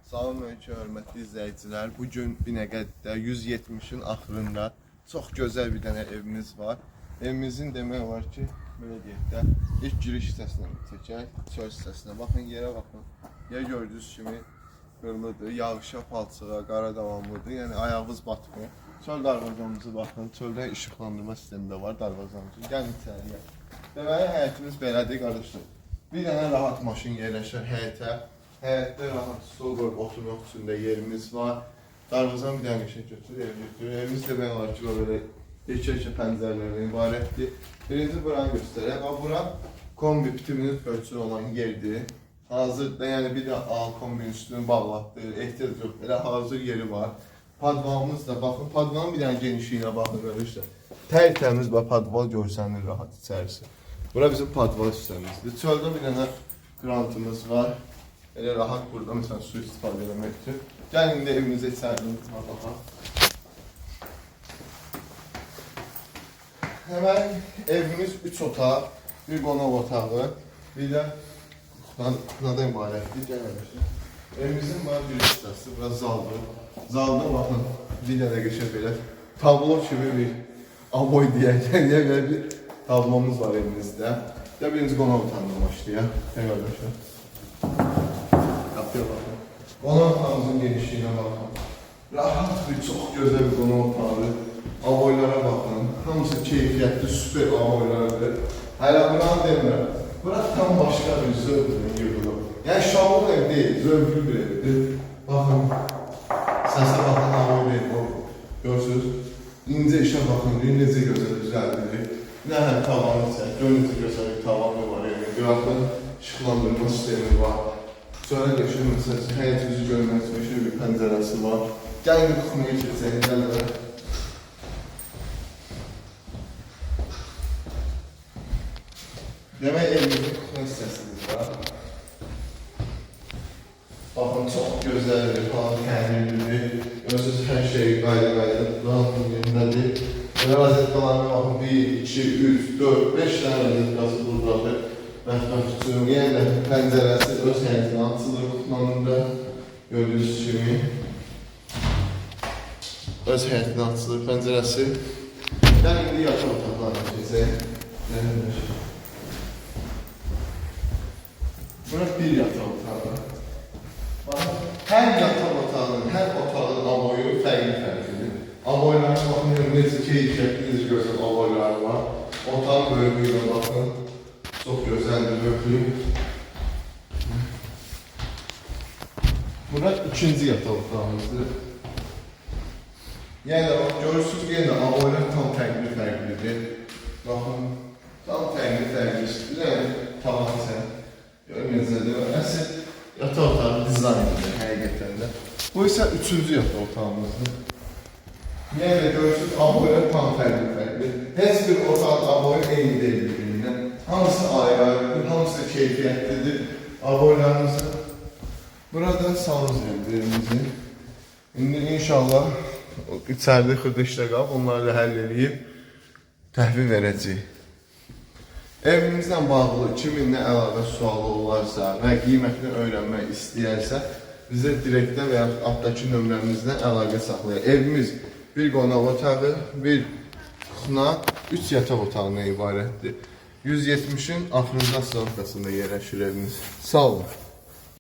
Salam aleyküm, hörmətli izləyicilər. Bugün Binəqədidə 170'in axırında çox gözəl bir dənə evimiz var. Evimizin demək olar ki, belə deyək də, ilk giriş hissəsini çəkək, çöl hissəsinə. Baxın, yerə baxın. Yer gördüyünüz kimi qırılıdır, yağışa, palçığa, qara davamlıdır. Yəni ayağınız batmır. Çöl darvazamızı baxın, çöldə işıqlandırma sistemi də var darvazamızın. Gəlin içəriyə. Deməli, həyətimiz belədir, qardaşlar. Bir dənə rahat maşın yerləşir həyətə. Həyətdə rahat stol qoyub oturmaq üçün də yerimiz var. Darvazan bir dənə şey götürür, ev götürür. Evimiz demək olar ki, böyle yekə-yekə pəncərələrdən ibarətdir. Birinci buranı göstərək. Bura kombi bitiminin ölçülü olan yerdir. Hazırda, yəni bir də kombinin üstünü bağlatdır, ehtiyac yox, elə hazır yeri var. Padvalımız da, baxın, padvalın bir dənə genişliyinə baxın, görürsə. Tərtəmiz və padval görsənir rahat içərisi. Bura bizim padval hissəmizdir. Çöldə bir dənə grantımız var. Elə rahat burada məsələn su istifadə etmək üçün. Gəlin indi evimizə içərdiyimiz var, baxaq. Həmən evimiz 3 otaq, bir qonaq otağı, bir də kuxnadan ibarətdir. Gəlin. Evimizin var bir hissəsi, biraz zaldır. Zalda baxın, bir dənə qəşəng belə tablo kimi bir aboy deyərkən bir tablomuz var evimizdə. Ya birinci qonaq otağından başlayaq. Təqərbətlər. Qonaq otağımızın genişliyinə baxın. Rahat bir, çox gözəl bir qonaq otağı. Aboylara baxın. Hamısı keyfiyyətli, süper aboylardır. Hələ buranı demirəm. Bura tam başqa bir zövqlə yığılır. Yəni şablon ev deyil, zövqlü bir evdir. Baxın, səsə baxın, aboy ev o. Görsünüz, incə işə baxın, necə gözəl düzəldilir. Nə həm tavanı çək, necə gözəl bir tavanı var evin. Qıraqda işıqlandırma sistemi var. Sonra geçir məsələsi, həyətimizi görmək üçün bir pəncərəsi var. Gəlin bir kuxnaya keçək, gəlin. Demək evimizin kuxna hissəsimiz var. Baxın, çox gözəldir, falan təmirlidir. Görürsünüz, hər şey qayda-qayda tutulan yerindədir. Rozetkalarına baxın, 1, 2, 3, 4, 5 dənə rozetkası buradadır. Mətbəx üçün, yenə də pəncərəsi öz həyətinə açılır, kuxnanın da gördüyünüz kimi öz həyətinə açılır pəncərəsi. Gəlin indi yataq otaqlarına keçək. Bura bir yataq otağı. Hər yataq otağının, hər otağın aboyu fərqli-fərqlidir. Aboylarına baxın, necə keyfiyyətli, necə gözəl aboyları var. Otağın böyüklüyünə baxın. Çox gözəldir, böyüklü. Bura ikinci yataq otağımızdır. Yəni, görürsünüz, yenə də aboylar tam fərqli-fərqlidir. Baxın, tam fərqli-fərqlidir. Yəni, tavan sən. Görməyəcəkdir. Əsl yataq otağı dizaynidir, həqiqətən də. Bu isə üçüncü yataq otağımızdır. Yəni də görürsünüz, aboylar tam fərqli-fərqli. Heç bir otağın aboyu eyni deyil bir-birindən. Hamısı ayrı-ayrıdır, hamısı keyfiyyətlidir. Aboylarımızı burada salız evimizin. İndi inşallah içəridə xırda işlə qalıb, onları da həll edib təhvil verəcəyik. Evimizlə bağlı kiminlə əlaqə sualı olarsa və qiymətini öyrənmək istəyərsə, bizə direktdə və ya altdakı nömrəmizlə əlaqə saxlayır. Evimiz bir qonaq otağı, bir kuxna, 3 yataq otağına ibarətdir. 170'in axırıncı sınıftasında yerləşir evimiz. Sağ olun.